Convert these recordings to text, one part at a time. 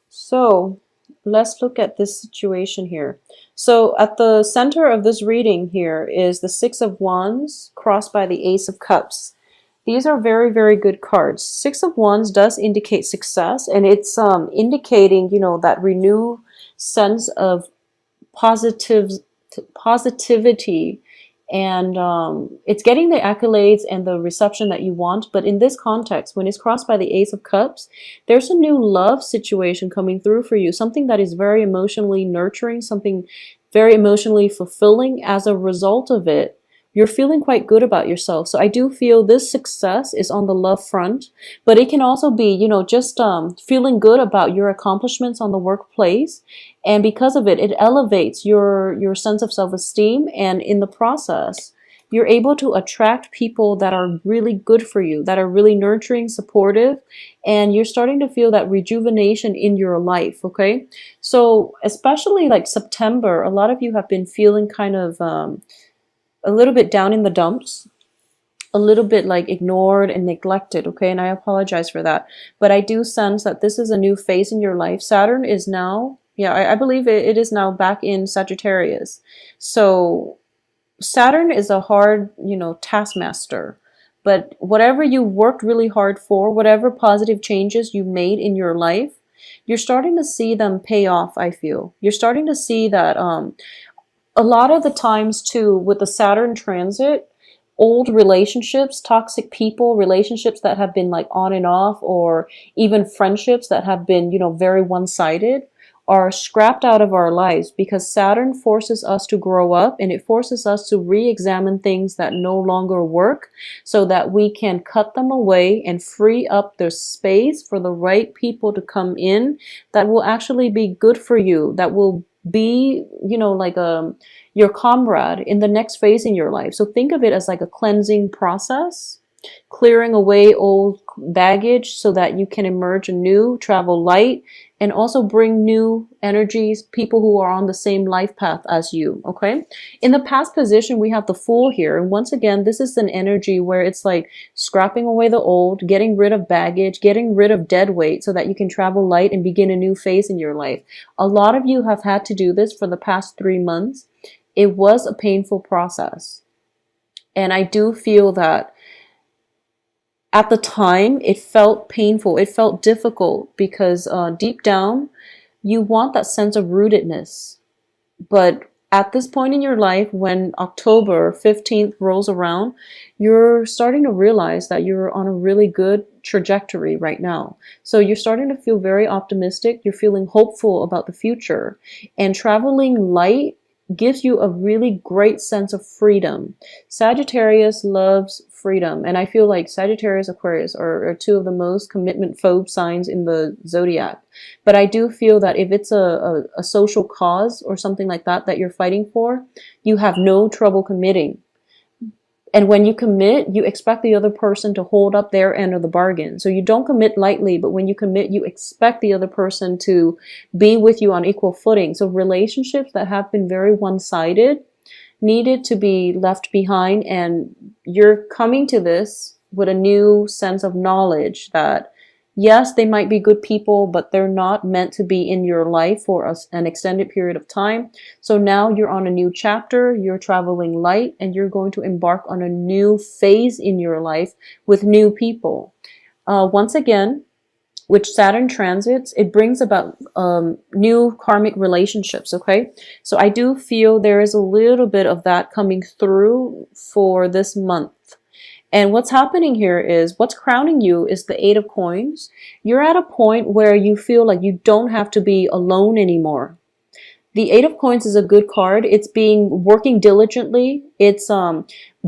So let's look at this situation here. So at the center of this reading here is the Six of Wands crossed by the Ace of Cups. These are very, very good cards. Six of Wands does indicate success, and it's indicating, that renewed sense of positive positivity, and it's getting the accolades and the reception that you want. But in this context, when it's crossed by the Ace of Cups, there's a new love situation coming through for you, something that is very emotionally nurturing, something very emotionally fulfilling. As a result of it, you're feeling quite good about yourself. So I do feel this success is on the love front, but it can also be, just feeling good about your accomplishments on the workplace. And because of it, it elevates your sense of self-esteem. And in the process, you're able to attract people that are really good for you, that are really nurturing, supportive, and you're starting to feel that rejuvenation in your life, okay? So especially like September, a lot of you have been feeling kind of a little bit down in the dumps, a little bit like ignored and neglected, okay? And I apologize for that. But I do sense that this is a new phase in your life. Saturn is now, yeah, I believe it is now back in Sagittarius. So Saturn is a hard, taskmaster. But whatever you worked really hard for, whatever positive changes you made in your life, you're starting to see them pay off, I feel. You're starting to see that a lot of the times too, with the Saturn transit, old relationships, toxic people, relationships that have been like on and off, or even friendships that have been, very one-sided, are scrapped out of our lives, because Saturn forces us to grow up, and it forces us to re-examine things that no longer work, so that we can cut them away and free up the space for the right people to come in that will actually be good for you, that will be, like your comrade in the next phase in your life. So think of it as like a cleansing process, clearing away old baggage so that you can emerge anew, travel light, and also bring new energies, people who are on the same life path as you, okay? In the past position, we have the Fool here. And once again, this is an energy where it's like scrapping away the old, getting rid of baggage, getting rid of dead weight so that you can travel light and begin a new phase in your life. A lot of you have had to do this for the past 3 months. It was a painful process. And I do feel that at the time, it felt painful. It felt difficult because deep down, you want that sense of rootedness. But at this point in your life, when October 15th rolls around, you're starting to realize that you're on a really good trajectory right now. So you're starting to feel very optimistic. You're feeling hopeful about the future. And traveling light gives you a really great sense of freedom. Sagittarius loves freedom, and I feel like Sagittarius, Aquarius are two of the most commitment phobe signs in the zodiac. But I do feel that if it's a social cause or something like that that you're fighting for, you have no trouble committing. And when you commit, you expect the other person to hold up their end of the bargain. So you don't commit lightly, but when you commit, you expect the other person to be with you on equal footing. So relationships that have been very one-sided needed to be left behind, and you're coming to this with a new sense of knowledge that yes, they might be good people, but they're not meant to be in your life for an extended period of time. So now you're on a new chapter, you're traveling light, and you're going to embark on a new phase in your life with new people. Once again, which Saturn transits, it brings about new karmic relationships, okay? So I do feel there is a little bit of that coming through for this month. And what's happening here is, what's crowning you is the Eight of Coins. You're at a point where you feel like you don't have to be alone anymore. The Eight of Coins is a good card. It's working diligently. It's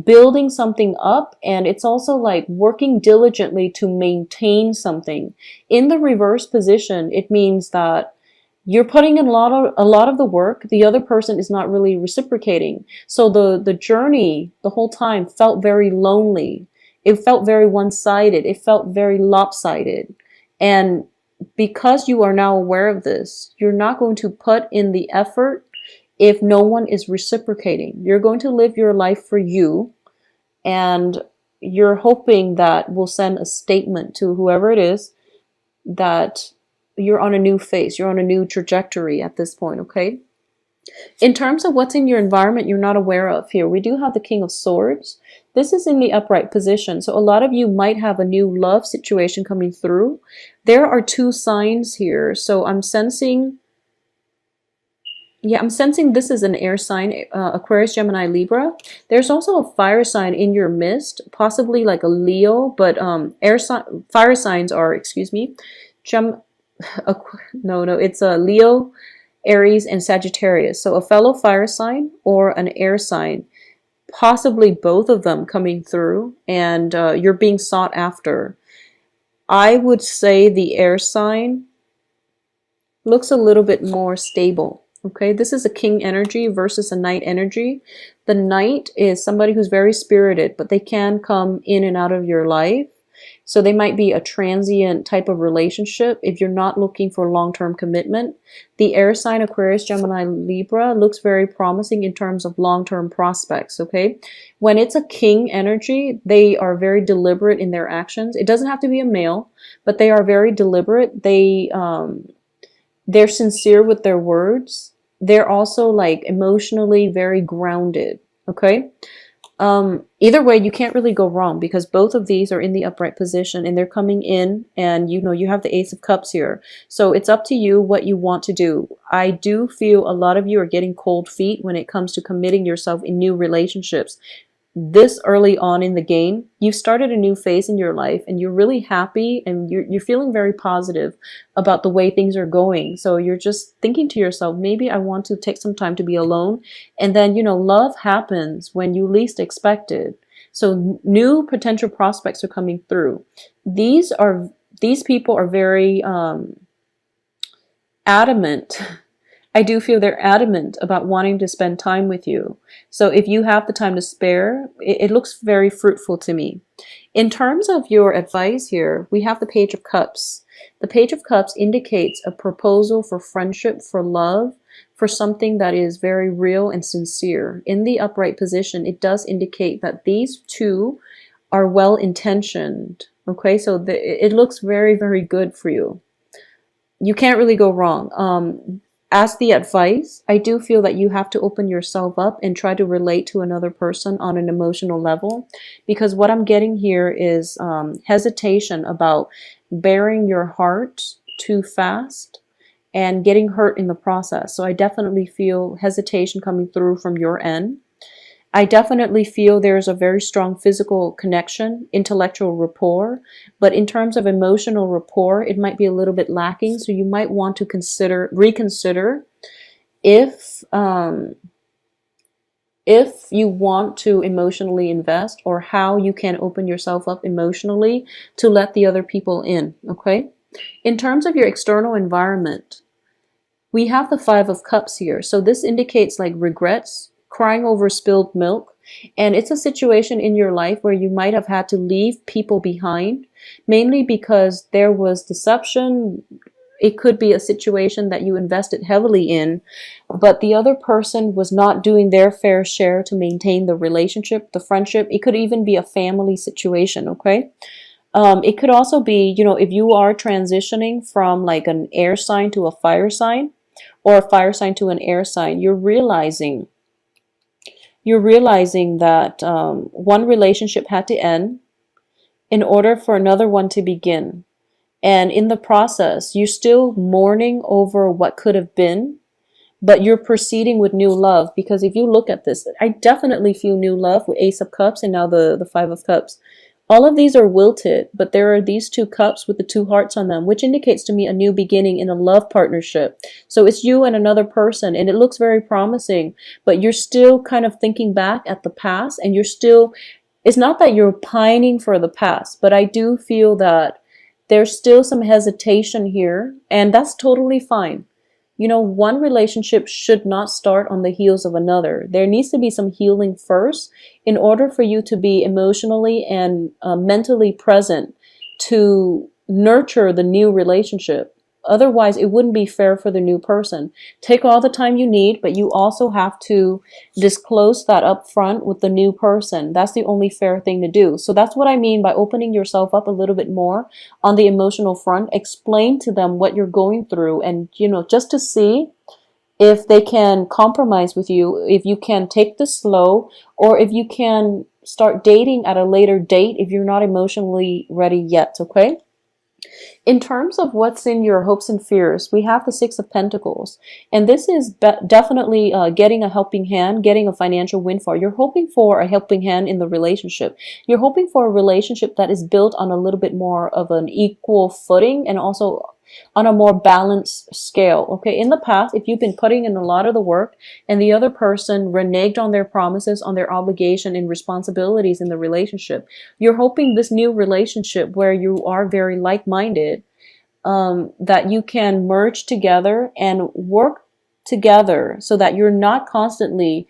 building something up, and it's also like working diligently to maintain something. In the reverse position, it means that you're putting in a lot of the work. The other person is not really reciprocating. So the journey the whole time felt very lonely. It felt very one-sided. It felt very lopsided. And because you are now aware of this, you're not going to put in the effort if no one is reciprocating. You're going to live your life for you, and you're hoping that will send a statement to whoever it is that you're on a new phase. You're on a new trajectory at this point, okay? In terms of what's in your environment you're not aware of here, we do have the King of Swords. This is in the upright position. So a lot of you might have a new love situation coming through. There are 2 signs here. So I'm sensing, I'm sensing this is an air sign, Aquarius, Gemini, Libra. There's also a fire sign in your midst, possibly like a Leo, but fire signs are, excuse me, it's a Leo, Aries, and Sagittarius. So a fellow fire sign or an air sign, possibly both of them coming through, and you're being sought after. I would say the air sign looks a little bit more stable. Okay, this is a king energy versus a knight energy. The knight is somebody who's very spirited, but they can come in and out of your life. So they might be a transient type of relationship if you're not looking for long-term commitment. The air sign, Aquarius, Gemini, Libra, looks very promising in terms of long-term prospects, okay? When it's a king energy, they are very deliberate in their actions. It doesn't have to be a male, but they are very deliberate. They're sincere with their words. They're also like emotionally very grounded, okay? Either way, you can't really go wrong because both of these are in the upright position and they're coming in, and you have the Ace of Cups here. So it's up to you what you want to do. I do feel a lot of you are getting cold feet when it comes to committing yourself in new relationships. This early on in the game, you've started a new phase in your life and you're really happy and you're feeling very positive about the way things are going. So you're just thinking to yourself, maybe I want to take some time to be alone. And then, love happens when you least expect it. So new potential prospects are coming through. These people are very adamant. I do feel they're adamant about wanting to spend time with you. So if you have the time to spare, it looks very fruitful to me. In terms of your advice here, we have the Page of Cups. The Page of Cups indicates a proposal for friendship, for love, for something that is very real and sincere. In the upright position, it does indicate that these two are well-intentioned. Okay, so it looks very, very good for you. You can't really go wrong. As the advice, I do feel that you have to open yourself up and try to relate to another person on an emotional level, because what I'm getting here is hesitation about bearing your heart too fast and getting hurt in the process. So I definitely feel hesitation coming through from your end. I definitely feel there's a very strong physical connection, intellectual rapport, but in terms of emotional rapport, it might be a little bit lacking. So you might want to reconsider if you want to emotionally invest, or how you can open yourself up emotionally to let the other people in, okay? In terms of your external environment, we have the Five of Cups here. So this indicates like regrets, crying over spilled milk, and it's a situation in your life where you might have had to leave people behind, mainly because there was deception. It could be a situation that you invested heavily in, but the other person was not doing their fair share to maintain the relationship, the friendship. It could even be a family situation, okay? It could also be, if you are transitioning from like an air sign to a fire sign, or a fire sign to an air sign, you're realizing that one relationship had to end in order for another one to begin. And in the process, you're still mourning over what could have been, but you're proceeding with new love. Because if you look at this, I definitely feel new love with Ace of Cups and now the Five of Cups. All of these are wilted, but there are these two cups with the two hearts on them, which indicates to me a new beginning in a love partnership. So it's you and another person, and it looks very promising, but you're still kind of thinking back at the past, and it's not that you're pining for the past, but I do feel that there's still some hesitation here, and that's totally fine. One relationship should not start on the heels of another. There needs to be some healing first in order for you to be emotionally and mentally present to nurture the new relationship. Otherwise, it wouldn't be fair for the new person. Take all the time you need, but you also have to disclose that up front with the new person. That's the only fair thing to do. So that's what I mean by opening yourself up a little bit more on the emotional front. Explain to them what you're going through, and, just to see if they can compromise with you, if you can take this slow, or if you can start dating at a later date if you're not emotionally ready yet, okay? In terms of what's in your hopes and fears, we have the Six of Pentacles. And this is definitely getting a helping hand, getting a financial windfall. You're hoping for a helping hand in the relationship. You're hoping for a relationship that is built on a little bit more of an equal footing and also on a more balanced scale. Okay, in the past, if you've been putting in a lot of the work and the other person reneged on their promises, on their obligation and responsibilities in the relationship, you're hoping this new relationship where you are very like-minded, that you can merge together and work together so that you're not constantly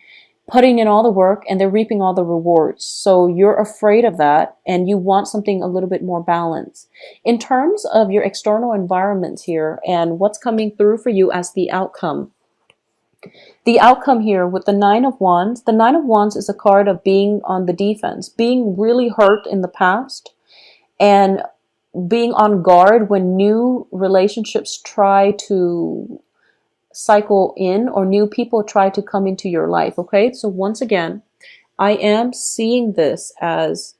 putting in all the work and they're reaping all the rewards. So you're afraid of that and you want something a little bit more balanced. In terms of your external environment here and what's coming through for you as the outcome. The outcome here with the Nine of Wands. The Nine of Wands is a card of being on the defense, being really hurt in the past, and being on guard when new relationships try to cycle in or new people try to come into your life. Okay, so once again, I am seeing this as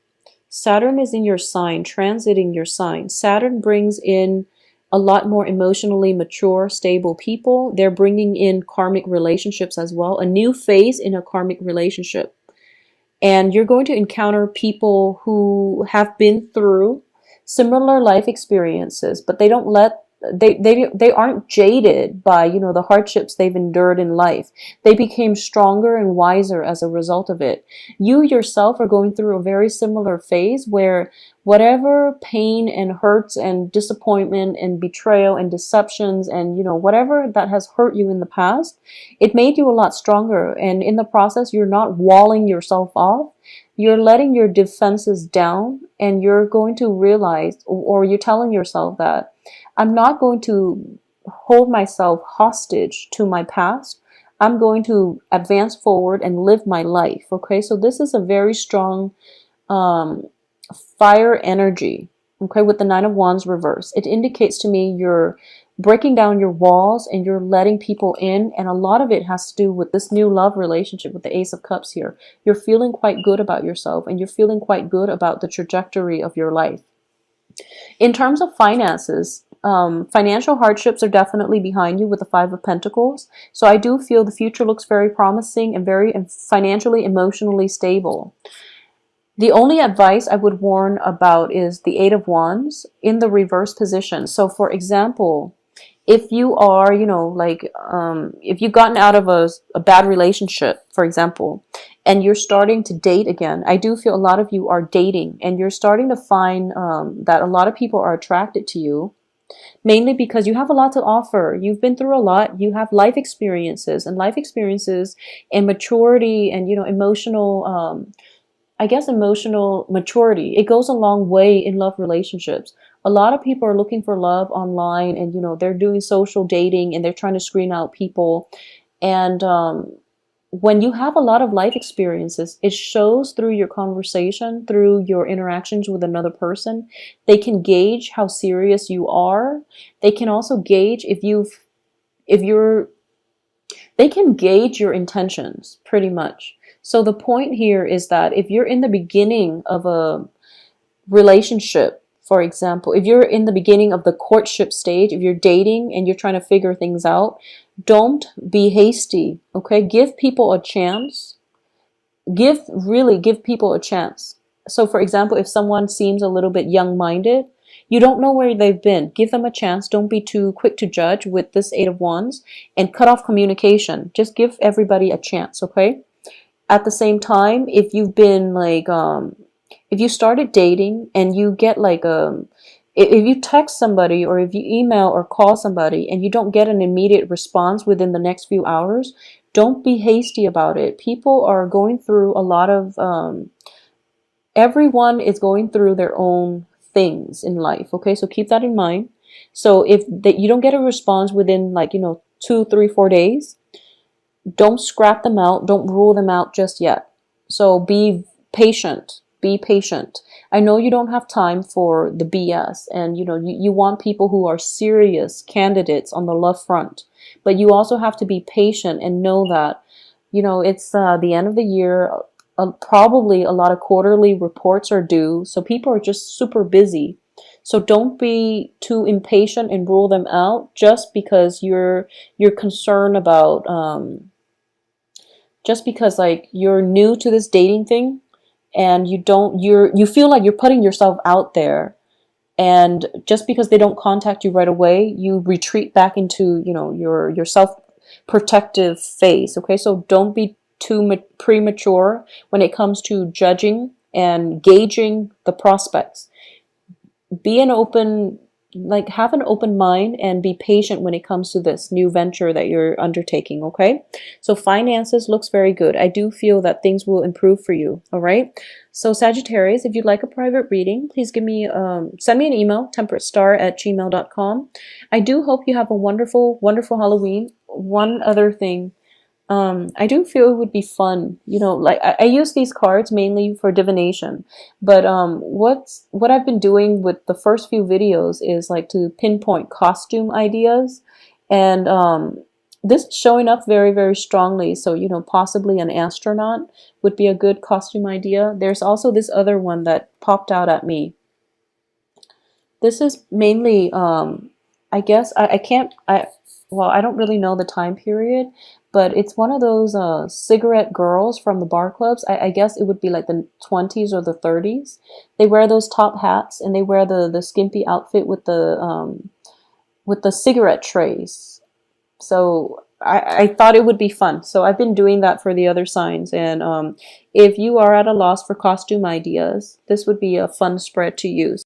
Saturn is in your sign, transiting your sign. Saturn brings in a lot more emotionally mature, stable people. They're bringing in karmic relationships as well, a new phase in a karmic relationship. And you're going to encounter people who have been through similar life experiences, but they don't let they aren't jaded by the hardships they've endured in life. They became stronger and wiser as a result of it. You yourself are going through a very similar phase where whatever pain and hurts and disappointment and betrayal and deceptions and whatever that has hurt you in the past, it made you a lot stronger, and in the process you're not walling yourself off. You're letting your defenses down, and you're going to realize, or you're telling yourself that I'm not going to hold myself hostage to my past. I'm going to advance forward and live my life. Okay, so this is a very strong fire energy. Okay, with the Nine of Wands reverse, it indicates to me you're breaking down your walls and you're letting people in, and a lot of it has to do with this new love relationship with the Ace of Cups here. You're feeling quite good about yourself, and you're feeling quite good about the trajectory of your life. In terms of finances, financial hardships are definitely behind you with the Five of Pentacles. So I do feel the future looks very promising and very financially, emotionally stable. The only advice I would warn about is the Eight of Wands in the reverse position. So for example, if you are, if you've gotten out of a bad relationship, for example, and you're starting to date again, I do feel a lot of you are dating, and you're starting to find that a lot of people are attracted to you, mainly because you have a lot to offer. You've been through a lot. You have life experiences and maturity and, emotional, emotional maturity. It goes a long way in love relationships. A lot of people are looking for love online, and they're doing social dating and they're trying to screen out people. And when you have a lot of life experiences, it shows through your conversation, through your interactions with another person. They can gauge how serious you are. They can also gauge they can gauge your intentions pretty much. So the point here is that if you're in the beginning of a relationship, for example, if you're in the beginning of the courtship stage, if you're dating and you're trying to figure things out, don't be hasty, okay? Give people a chance. Really give people a chance. So for example, if someone seems a little bit young-minded, you don't know where they've been. Give them a chance. Don't be too quick to judge with this Eight of Wands, and cut off communication. Just give everybody a chance, okay? At the same time, if you've been if you started dating and you get if you text somebody or if you email or call somebody and you don't get an immediate response within the next few hours, don't be hasty about it. People are going through a lot of, everyone is going through their own things in life. Okay, so keep that in mind. So if that you don't get a response within like, 2, 3, 4 days, don't scrap them out. Don't rule them out just yet. So be patient. Be patient. I know you don't have time for the BS, and you want people who are serious candidates on the love front, but you also have to be patient and know that it's the end of the year. Probably a lot of quarterly reports are due, so people are just super busy. So don't be too impatient and rule them out just because you're concerned about just because like you're new to this dating thing, and you feel like you're putting yourself out there, and just because they don't contact you right away, you retreat back into your self protective phase. Okay, so don't be too premature when it comes to judging and gauging the prospects. Be an open like have an open mind and be patient when it comes to this new venture that you're undertaking. Okay, so finances looks very good. I do feel that things will improve for you. All right, so Sagittarius, if you'd like a private reading, please send me an email, temperatestar@gmail.com. I do hope you have a wonderful Halloween. One other thing, I do feel it would be fun, like I use these cards mainly for divination, but what I've been doing with the first few videos is like to pinpoint costume ideas, and this is showing up very, very strongly. So, possibly an astronaut would be a good costume idea. There's also this other one that popped out at me. This is mainly, I guess, I can't, well, I don't really know the time period, but it's one of those cigarette girls from the bar clubs. I guess it would be like the 20s or the 30s. They wear those top hats, and they wear the skimpy outfit with the cigarette trays. So I thought it would be fun. So I've been doing that for the other signs. And if you are at a loss for costume ideas, this would be a fun spread to use.